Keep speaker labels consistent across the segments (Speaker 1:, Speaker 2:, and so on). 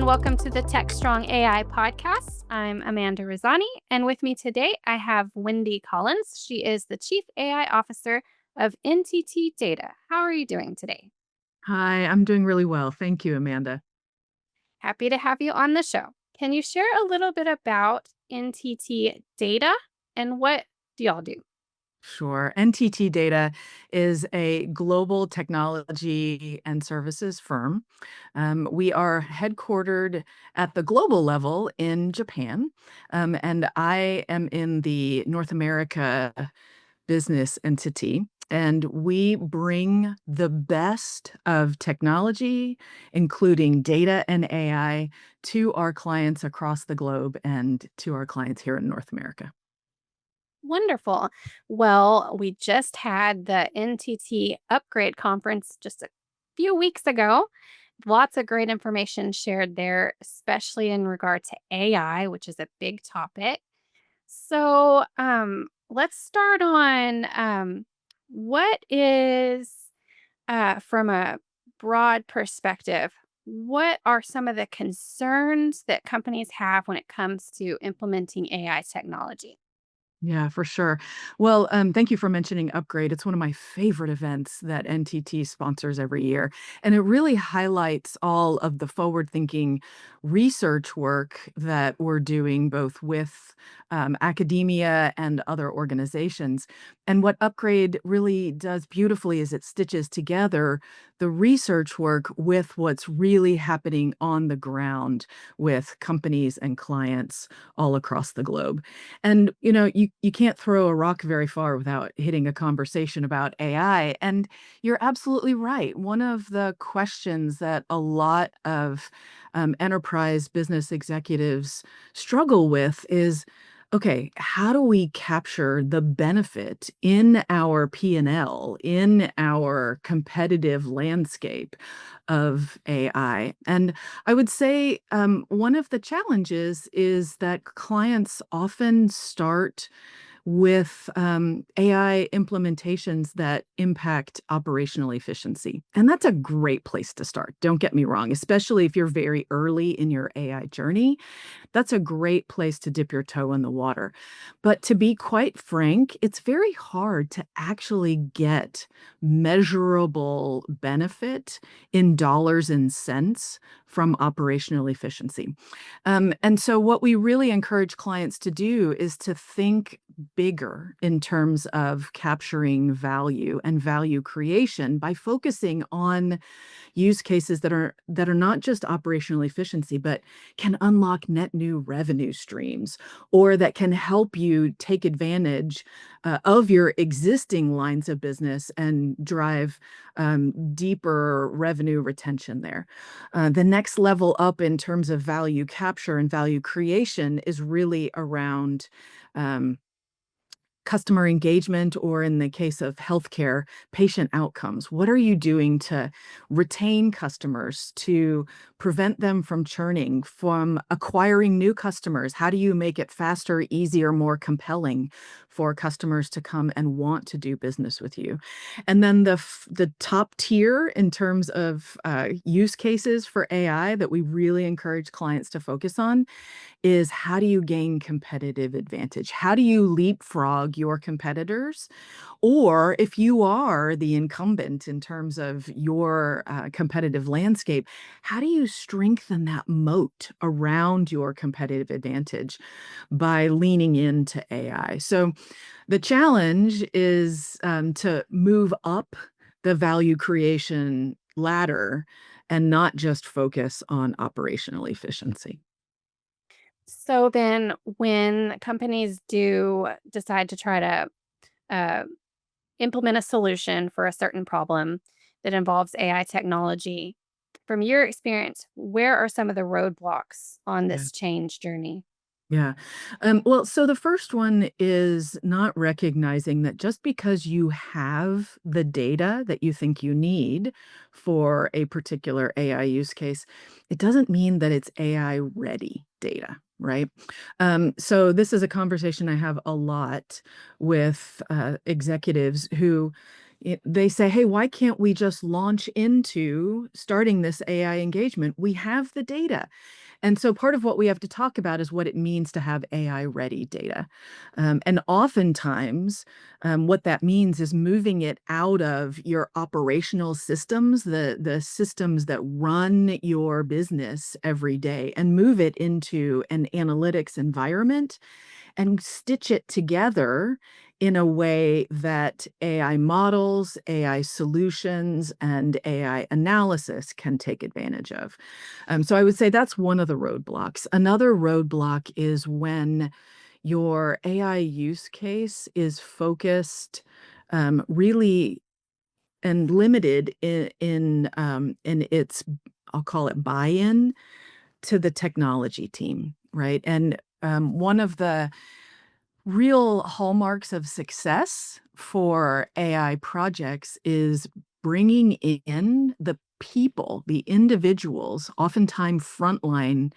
Speaker 1: welcome to the Techstrong AI podcast. I'm Amanda Razani, and with me today I have Wendy Collins. She is the Chief AI Officer of NTT Data. How are you doing today?
Speaker 2: Hi, I'm doing really well. Thank you, Amanda.
Speaker 1: Happy to have you on the show. Can you share a little bit about NTT Data and what do y'all do?
Speaker 2: Sure. NTT Data is a global technology and services firm. We are headquartered at the global level in Japan, and I am in the North America business entity. And we bring the best of technology, including data and AI, to our clients across the globe and to our clients here in North America.
Speaker 1: Wonderful. Well, we just had the NTT Upgrade Conference just a few weeks ago. Lots of great information shared there, especially in regard to AI, which is a big topic. So, let's start on what is, from a broad perspective, what are some of the concerns that companies have when it comes to implementing AI technology?
Speaker 2: Yeah, for sure. Well, thank you for mentioning Upgrade. It's one of my favorite events that NTT sponsors every year. And it really highlights all of the forward-thinking research work that we're doing both with academia and other organizations. And what Upgrade really does beautifully is it stitches together the research work with what's really happening on the ground with companies and clients all across the globe. And, you can't throw a rock very far without hitting a conversation about AI, and you're absolutely right. One of the questions that a lot of, enterprise business executives struggle with is, "Okay, how do we capture the benefit in our P&L, in our competitive landscape of AI?" And I would say, one of the challenges is that clients often start with AI implementations that impact operational efficiency. And that's a great place to start. Don't get me wrong, especially if you're very early in your AI journey. That's a great place to dip your toe in the water. But to be quite frank, it's very hard to actually get measurable benefit in dollars and cents from operational efficiency. And so what we really encourage clients to do is to think bigger in terms of capturing value and value creation by focusing on use cases that are not just operational efficiency, but can unlock net new revenue streams, or that can help you take advantage of your existing lines of business and drive deeper revenue retention there. The next level up in terms of value capture and value creation is really around um, customer engagement, or in the case of healthcare, patient outcomes. What are you doing to retain customers, to prevent them from churning, from acquiring new customers? How do you make it faster, easier, more compelling for customers to come and want to do business with you? And then the top tier in terms of use cases for AI that we really encourage clients to focus on is, how do you gain competitive advantage? How do you leapfrog your competitors? Or if you are the incumbent in terms of your competitive landscape, how do you strengthen that moat around your competitive advantage by leaning into AI? So the challenge is to move up the value creation ladder and not just focus on operational efficiency.
Speaker 1: So then when companies do decide to try to uh, implement a solution for a certain problem that involves AI technology, from your experience, where are some of the roadblocks on
Speaker 2: Yeah.
Speaker 1: this change journey?
Speaker 2: Yeah. Well, so the first one is not recognizing that just because you have the data that you think you need for a particular AI use case, it doesn't mean that it's AI ready data, right? So this is a conversation I have a lot with executives who, they say, hey, why can't we just launch into starting this AI engagement? We have the data. And so part of what we have to talk about is what it means to have AI ready data. And oftentimes, what that means is moving it out of your operational systems, the systems that run your business every day, and move it into an analytics environment and stitch it together in a way that AI models, AI solutions, and AI analysis can take advantage of. So I would say that's one of the roadblocks. Another roadblock is when your AI use case is focused really and limited in its, I'll call it buy-in to the technology team, right? And one of the real hallmarks of success for AI projects is bringing in the people, the individuals, oftentimes frontline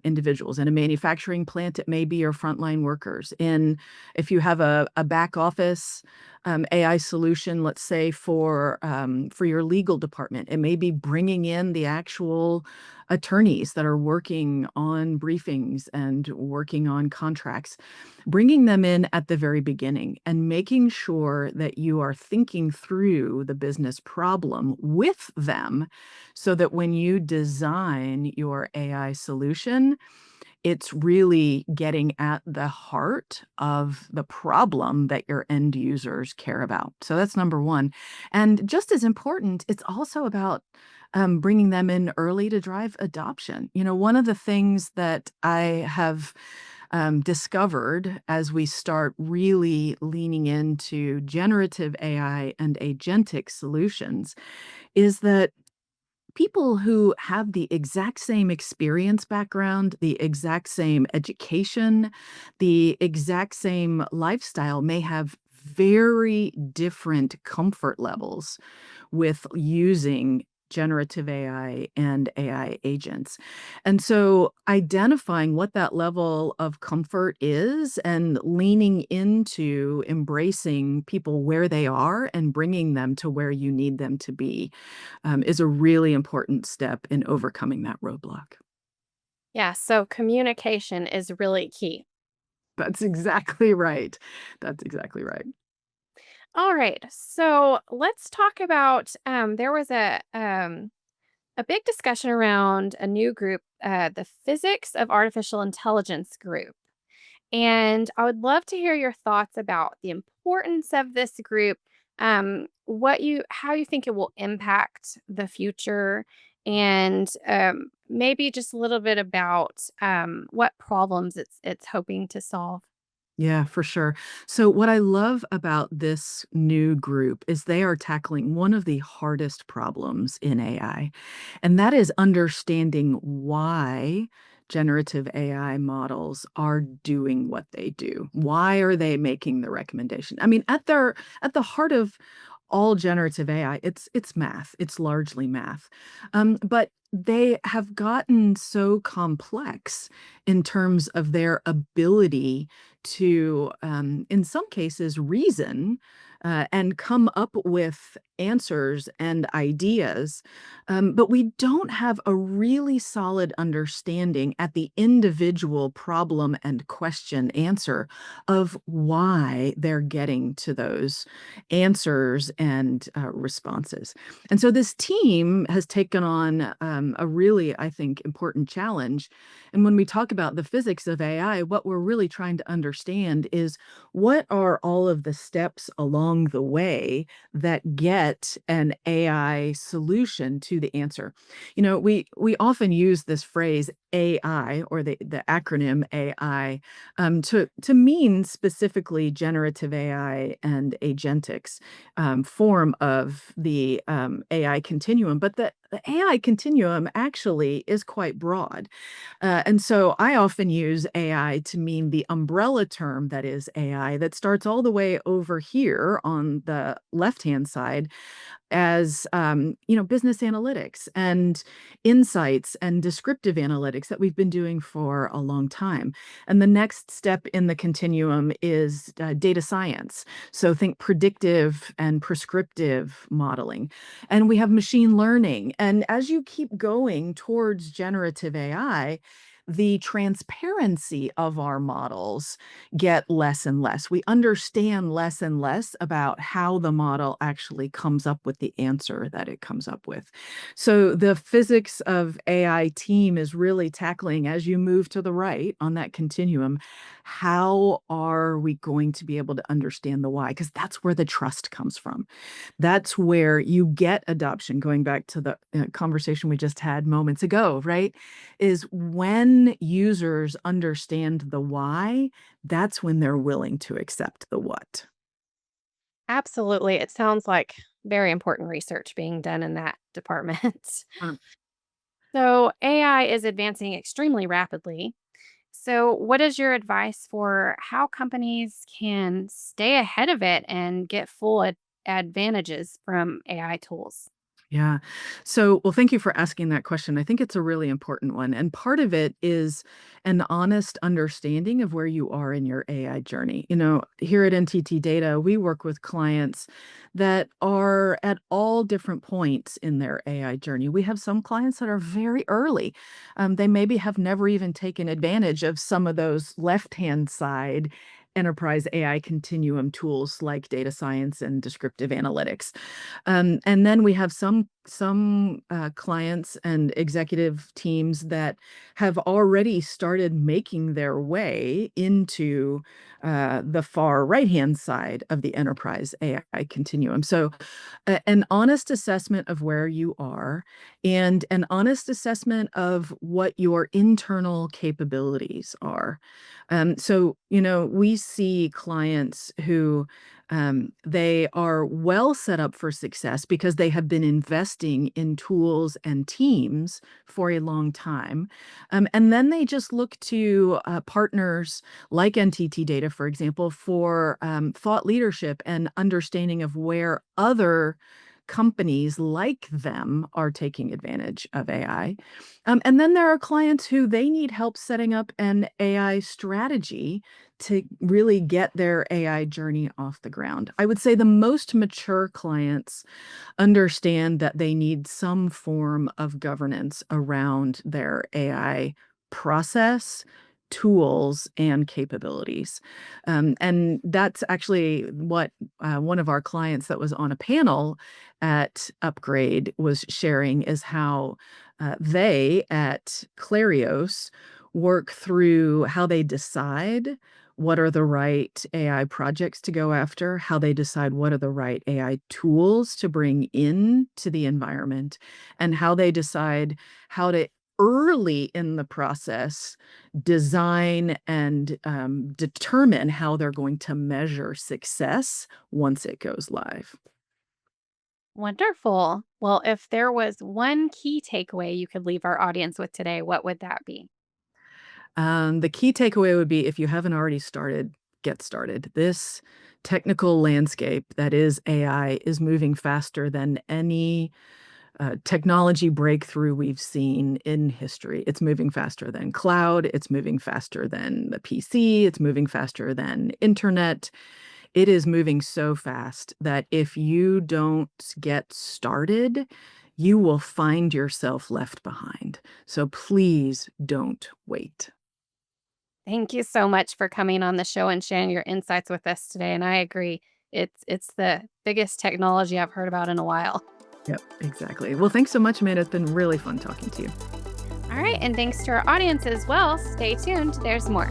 Speaker 2: individuals. In a manufacturing plant, it may be your frontline workers. If you have a back office AI solution, let's say for your legal department, it may be bringing in the actual attorneys that are working on briefings and working on contracts, bringing them in at the very beginning and making sure that you are thinking through the business problem with them so that when you design your AI solution, it's really getting at the heart of the problem that your end users care about. So that's number one. And just as important, it's also about bringing them in early to drive adoption. One of the things that I have discovered as we start really leaning into generative AI and agentic solutions is that people who have the exact same experience background, the exact same education, the exact same lifestyle may have very different comfort levels with using generative AI and AI agents. And so identifying what that level of comfort is and leaning into embracing people where they are and bringing them to where you need them to be is a really important step in overcoming that roadblock.
Speaker 1: Yeah, so communication is really key.
Speaker 2: That's exactly right. That's exactly right.
Speaker 1: All right. So let's talk about there was a big discussion around a new group, the Physics of Artificial Intelligence group. And I would love to hear your thoughts about the importance of this group, how you think it will impact the future, and maybe just a little bit about what problems it's hoping to solve.
Speaker 2: Yeah, for sure. So, what I love about this new group is they are tackling one of the hardest problems in AI, and that is understanding why generative AI models are doing what they do. Why are they making the recommendation? I mean, at the heart of all generative AI, it's math. It's largely math, but they have gotten so complex in terms of their ability to, in some cases, reason and come up with answers and ideas. But we don't have a really solid understanding at the individual problem and question answer of why they're getting to those answers and responses. And so this team has taken on a really, I think, important challenge. And when we talk about the physics of AI, what we're really trying to understand is what are all of the steps along the way that get an AI solution to the answer. We often use this phrase AI or the acronym AI to mean specifically generative AI and agentics form of the AI continuum. But the AI continuum actually is quite broad. And so I often use AI to mean the umbrella term that is AI that starts all the way over here on the left-hand side as business analytics and insights and descriptive analytics that we've been doing for a long time. And the next step in the continuum is data science. So think predictive and prescriptive modeling. And we have machine learning. And as you keep going towards generative AI, the transparency of our models get less and less. We understand less and less about how the model actually comes up with the answer that it comes up with. So the physics of AI team is really tackling, as you move to the right on that continuum, how are we going to be able to understand the why? Because that's where the trust comes from. That's where you get adoption, going back to the conversation we just had moments ago, right? Is when users understand the why, that's when they're willing to accept the what.
Speaker 1: Absolutely. It sounds like very important research being done in that department.
Speaker 2: Um,
Speaker 1: So, AI is advancing extremely rapidly. So, what is your advice for how companies can stay ahead of it and get full advantages from AI tools?
Speaker 2: Yeah. So, well, thank you for asking that question. I think it's a really important one. And part of it is an honest understanding of where you are in your AI journey. Here at NTT Data, we work with clients that are at all different points in their AI journey. We have some clients that are very early. They maybe have never even taken advantage of some of those left-hand side enterprise AI continuum tools like data science and descriptive analytics. And then we have some clients and executive teams that have already started making their way into the far right-hand side of the enterprise AI continuum. So, an honest assessment of where you are and an honest assessment of what your internal capabilities are. We see clients who they are well set up for success because they have been investing in tools and teams for a long time. And then they just look to partners like NTT Data, for example, for thought leadership and understanding of where other companies like them are taking advantage of AI. And then there are clients who they need help setting up an AI strategy to really get their AI journey off the ground. I would say the most mature clients understand that they need some form of governance around their AI process, tools, and capabilities. And that's actually what one of our clients that was on a panel at Upgrade was sharing is how they at Clarios work through how they decide what are the right AI projects to go after, how they decide what are the right AI tools to bring into the environment, and how they decide how to early in the process design and determine how they're going to measure success once it goes live.
Speaker 1: Wonderful. Well, if there was one key takeaway you could leave our audience with today, what would that be?
Speaker 2: The key takeaway would be if you haven't already started, get started. This technical landscape that is AI is moving faster than any technology breakthrough we've seen in history. It's moving faster than cloud, it's moving faster than the PC, it's moving faster than internet. It is moving so fast that if you don't get started, you will find yourself left behind. So please don't wait.
Speaker 1: Thank you so much for coming on the show and sharing your insights with us today. And I agree, it's the biggest technology I've heard about in a while.
Speaker 2: Yep, exactly. Well, thanks so much, Amanda. It's been really fun talking to you.
Speaker 1: All right, and thanks to our audience as well. Stay tuned. There's more.